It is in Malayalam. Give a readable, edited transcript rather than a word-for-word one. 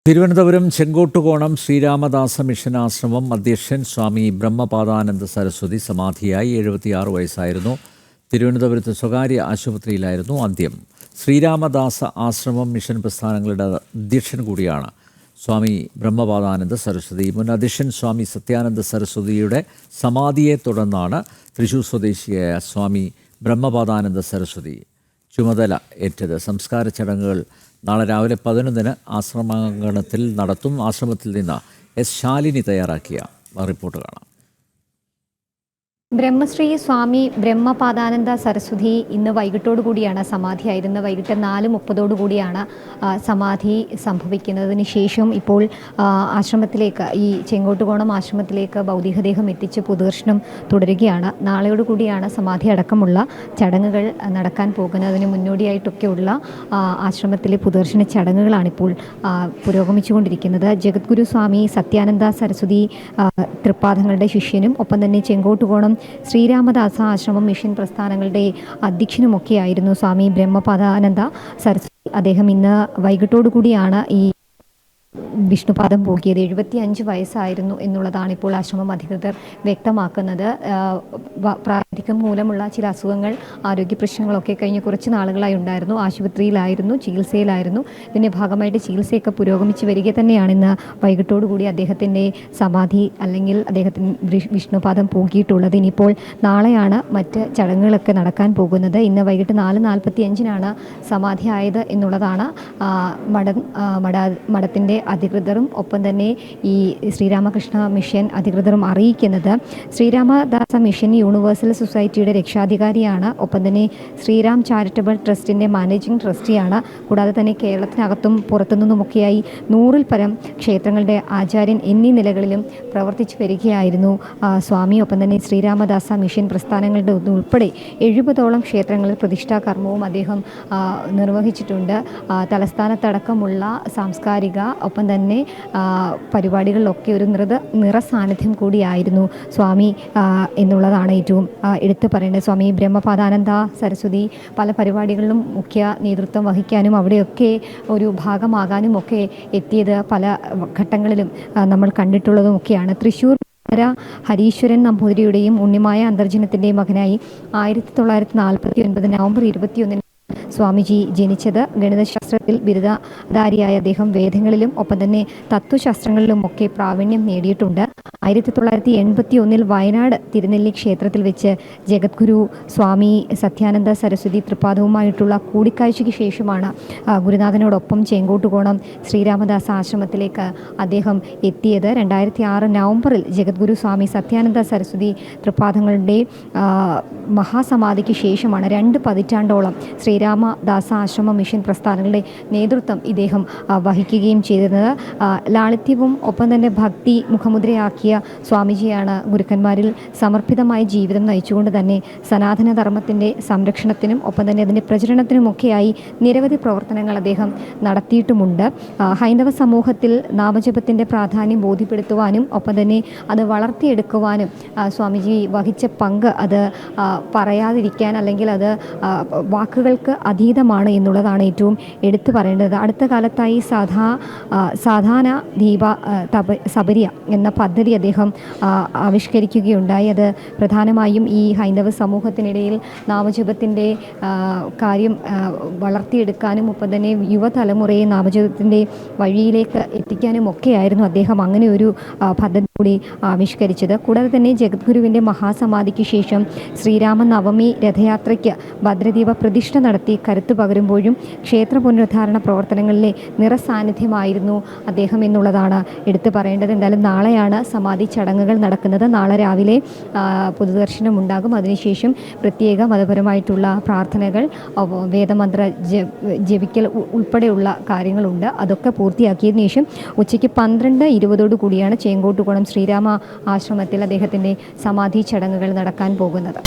തിരുവനന്തപുരം ചെങ്കോട്ടുകോണം ശ്രീരാമദാസ മിഷൻ ആശ്രമം അധ്യക്ഷൻ സ്വാമി ബ്രഹ്മപാദാനന്ദ സരസ്വതി സമാധിയായി 76 വയസ്സായിരുന്നു. തിരുവനന്തപുരത്ത് സ്വകാര്യ ആശുപത്രിയിലായിരുന്നു അന്ത്യം. ശ്രീരാമദാസ ആശ്രമം മിഷൻ പ്രസ്ഥാനങ്ങളുടെ അധ്യക്ഷൻ കൂടിയാണ് സ്വാമി ബ്രഹ്മപാദാനന്ദ സരസ്വതി. മുൻ അധ്യക്ഷൻ സ്വാമി സത്യാനന്ദ സരസ്വതിയുടെ സമാധിയെ തുടർന്നാണ് തൃശൂർ സ്വദേശിയായ സ്വാമി ബ്രഹ്മപാദാനന്ദ സരസ്വതി ചുമതല ഏറ്റത്. സംസ്കാര ചടങ്ങുകൾ നാളെ രാവിലെ 11-ന് ആശ്രമാങ്കണത്തിൽ നടത്തും. ആശ്രമത്തിൽ നിന്ന് എസ് ശാലിനി തയ്യാറാക്കിയ റിപ്പോർട്ട് കാണാം. ബ്രഹ്മശ്രീ സ്വാമി ബ്രഹ്മപാദാനന്ദ സരസ്വതി ഇന്ന് വൈകിട്ടോടുകൂടിയാണ് സമാധിയായിരുന്നത്. വൈകിട്ട് 4:30 സമാധി സംഭവിക്കുന്നതിന് ശേഷം ഇപ്പോൾ ആശ്രമത്തിലേക്ക്, ഈ ചെങ്കോട്ടുകോണം ആശ്രമത്തിലേക്ക് ഭൗതികദേഹം എത്തിച്ച് പൊതുദർശനം തുടരുകയാണ്. നാളെയോടുകൂടിയാണ് സമാധി അടക്കമുള്ള ചടങ്ങുകൾ നടക്കാൻ പോകുന്നതിന് മുന്നോടിയായിട്ടൊക്കെയുള്ള ആശ്രമത്തിലെ പൊതുദർശന ചടങ്ങുകളാണിപ്പോൾ പുരോഗമിച്ചുകൊണ്ടിരിക്കുന്നത്. ജഗദ്ഗുരു സ്വാമി സത്യാനന്ദ സരസ്വതി തൃപ്പാദങ്ങളുടെ ശിഷ്യനും ഒപ്പം തന്നെ ചെങ്കോട്ടുകോണം ശ്രീരാമദാസ ആശ്രമം മിഷൻ പ്രസ്ഥാനങ്ങളുടെ അധ്യക്ഷനുമൊക്കെയായിരുന്നു സ്വാമി ബ്രഹ്മപാദാനന്ദ സരസ്വതി. അദ്ദേഹം ഇന്ന് വൈകിട്ടോടുകൂടിയാണ് ഈ വിഷ്ണുപാദം പോകിയത്. 75 വയസ്സായിരുന്നു എന്നുള്ളതാണ് ഇപ്പോൾ ആശ്രമം അധികൃതർ വ്യക്തമാക്കുന്നത്. പ്രായാധിക്യം മൂലമുള്ള ചില അസുഖങ്ങൾ, ആരോഗ്യ പ്രശ്നങ്ങളൊക്കെ കഴിഞ്ഞ കുറച്ച് നാളുകളായി ഉണ്ടായിരുന്നു. ആശുപത്രിയിലായിരുന്നു, ചികിത്സയിലായിരുന്നു. ഇതിൻ്റെ ഭാഗമായിട്ട് ചികിത്സയൊക്കെ പുരോഗമിച്ച് വരിക തന്നെയാണ്. ഇന്ന് വൈകിട്ടോടുകൂടി അദ്ദേഹത്തിൻ്റെ സമാധി അല്ലെങ്കിൽ അദ്ദേഹത്തിന് വിഷ്ണുപാദം പോകിയിട്ടുള്ളത്. ഇനിയിപ്പോൾ നാളെയാണ് മറ്റ് ചടങ്ങുകളൊക്കെ നടക്കാൻ പോകുന്നത്. ഇന്ന് വൈകിട്ട് 4:45 സമാധിയായത് എന്നുള്ളതാണ് മഠത്തിൻ്റെ അധികൃതരും ഒപ്പം തന്നെ ഈ ശ്രീരാമകൃഷ്ണ മിഷൻ അധികൃതരും അറിയിക്കുന്നത്. ശ്രീരാമദാസ മിഷൻ യൂണിവേഴ്സൽ സൊസൈറ്റിയുടെ രക്ഷാധികാരിയാണ്. ഒപ്പം തന്നെ ശ്രീരാം ചാരിറ്റബിൾ ട്രസ്റ്റിൻ്റെ മാനേജിംഗ് ട്രസ്റ്റിയാണ്. കൂടാതെ തന്നെ കേരളത്തിനകത്തും പുറത്തുനിന്നുമൊക്കെയായി 100-ൽ പരം ക്ഷേത്രങ്ങളുടെ ആചാര്യൻ എന്നീ നിലകളിലും പ്രവർത്തിച്ചു വരികയായിരുന്നു സ്വാമി. ഒപ്പം തന്നെ ശ്രീരാമദാസ മിഷൻ പ്രസ്ഥാനങ്ങളുടെ ഉൾപ്പെടെ 70ഓളം ക്ഷേത്രങ്ങളിൽ പ്രതിഷ്ഠാ കർമ്മവും അദ്ദേഹം നിർവഹിച്ചിട്ടുണ്ട്. തലസ്ഥാനത്തടക്കമുള്ള സാംസ്കാരിക ഒപ്പം തന്നെ പരിപാടികളിലൊക്കെ ഒരു നിറസാന്നിധ്യം കൂടിയായിരുന്നു സ്വാമി എന്നുള്ളതാണ് ഏറ്റവും എടുത്തു പറയേണ്ടത്. സ്വാമി ബ്രഹ്മപാദാനന്ദ സരസ്വതി പല പരിപാടികളിലും മുഖ്യ നേതൃത്വം വഹിക്കാനും അവിടെയൊക്കെ ഒരു ഭാഗമാകാനും ഒക്കെ എത്തിയത് പല ഘട്ടങ്ങളിലും നമ്മൾ കണ്ടിട്ടുള്ളതുമൊക്കെയാണ്. തൃശ്ശൂർ ഹരീശ്വരൻ നമ്പൂതിരിയുടെയും ഉണ്ണിമായ അന്തർജനത്തിൻ്റെയും മകനായി 1949 നവംബർ 21 സ്വാമിജി ജനിച്ചത്. ഗണിതശാസ്ത്രത്തിൽ ബിരുദധാരിയായ അദ്ദേഹം വേദങ്ങളിലും ഒപ്പം തന്നെ തത്വശാസ്ത്രങ്ങളിലും ഒക്കെ പ്രാവീണ്യം നേടിയിട്ടുണ്ട്. 1981 വയനാട് തിരുനെല്ലി ക്ഷേത്രത്തിൽ വെച്ച് ജഗദ്ഗുരു സ്വാമി സത്യാനന്ദ സരസ്വതി തൃപ്പാദവുമായിട്ടുള്ള കൂടിക്കാഴ്ചയ്ക്ക് ശേഷമാണ് ഗുരുനാഥനോടൊപ്പം ചെങ്കോട്ടുകോണം ശ്രീരാമദാസ ആശ്രമത്തിലേക്ക് അദ്ദേഹം എത്തിയത്. 2006 നവംബറിൽ ജഗദ്ഗുരു സ്വാമി സത്യാനന്ദ സരസ്വതി തൃപ്പാദങ്ങളുടെ മഹാസമാധിക്ക് ശേഷമാണ് 2 പതിറ്റാണ്ടോളം ശ്രീരാമദാസ ആശ്രമ മിഷൻ പ്രസ്ഥാനങ്ങളുടെ നേതൃത്വം ഇദ്ദേഹം വഹിക്കുകയും ചെയ്തിരുന്നത്. ലാളിത്യവും ഒപ്പം തന്നെ ഭക്തി മുഖമുദ്രയാക്കിയ സ്വാമിജിയാണ്. ഗുരുക്കന്മാരിൽ സമർപ്പിതമായ ജീവിതം നയിച്ചുകൊണ്ട് തന്നെ സനാതന ധർമ്മത്തിൻ്റെ സംരക്ഷണത്തിനും ഒപ്പം തന്നെ അതിൻ്റെ പ്രചരണത്തിനുമൊക്കെയായി നിരവധി പ്രവർത്തനങ്ങൾ അദ്ദേഹം നടത്തിയിട്ടുമുണ്ട്. ഹൈന്ദവ സമൂഹത്തിൽ നാമജപത്തിൻ്റെ പ്രാധാന്യം ബോധ്യപ്പെടുത്തുവാനും ഒപ്പം തന്നെ അത് വളർത്തിയെടുക്കുവാനും സ്വാമിജി വഹിച്ച പങ്ക് അത് പറയാതിരിക്കാൻ അല്ലെങ്കിൽ അത് വാക്കുകൾക്ക് അതീതമാണ് എന്നുള്ളതാണ് ഏറ്റവും എടുത്തു പറയേണ്ടത്. അടുത്ത കാലത്തായി സാധാരണ ദീപ സബരിയ എന്ന പദ്ധതി അദ്ദേഹം ആവിഷ്കരിക്കുകയുണ്ടായി. അത് പ്രധാനമായും ഈ ഹൈന്ദവ സമൂഹത്തിനിടയിൽ നാമജപത്തിൻ്റെ കാര്യം വളർത്തിയെടുക്കാനും ഒപ്പം തന്നെ യുവതലമുറയെ നാമജപത്തിൻ്റെ വഴിയിലേക്ക് എത്തിക്കാനും ഒക്കെയായിരുന്നു അദ്ദേഹം അങ്ങനെ ഒരു പദ്ധതി കൂടി ആവിഷ്കരിച്ചത്. കൂടാതെ തന്നെ ജഗദ്ഗുരുവിൻ്റെ മഹാസമാധിക്ക് ശേഷം ശ്രീരാമ നവമി രഥയാത്രയ്ക്ക് ഭദ്രദീപ പ്രതിഷ്ഠ നടത്തി കരുത്തു പകരുമ്പോഴും ക്ഷേത്ര പുനരുദ്ധാരണ പ്രവർത്തനങ്ങളിലെ നിറസാന്നിധ്യമായിരുന്നു അദ്ദേഹം എന്നുള്ളതാണ് എടുത്തു പറയേണ്ടത്. എന്തായാലും നാളെയാണ് സമാധി ചടങ്ങുകൾ നടക്കുന്നത്. നാളെ രാവിലെ പൊതുദർശനം ഉണ്ടാകും. അതിനുശേഷം പ്രത്യേക മതപരമായിട്ടുള്ള പ്രാർത്ഥനകൾ, വേദമന്ത്ര ജപിക്കൽ ഉൾപ്പെടെയുള്ള കാര്യങ്ങളുണ്ട്. അതൊക്കെ പൂർത്തിയാക്കിയതിനു ശേഷം ഉച്ചയ്ക്ക് 12:20 ചെങ്കോട്ടുകോണം ശ്രീരാമ ആശ്രമത്തിൽ അദ്ദേഹത്തിൻ്റെ സമാധി ചടങ്ങുകൾ നടക്കാൻ പോകുന്നത്.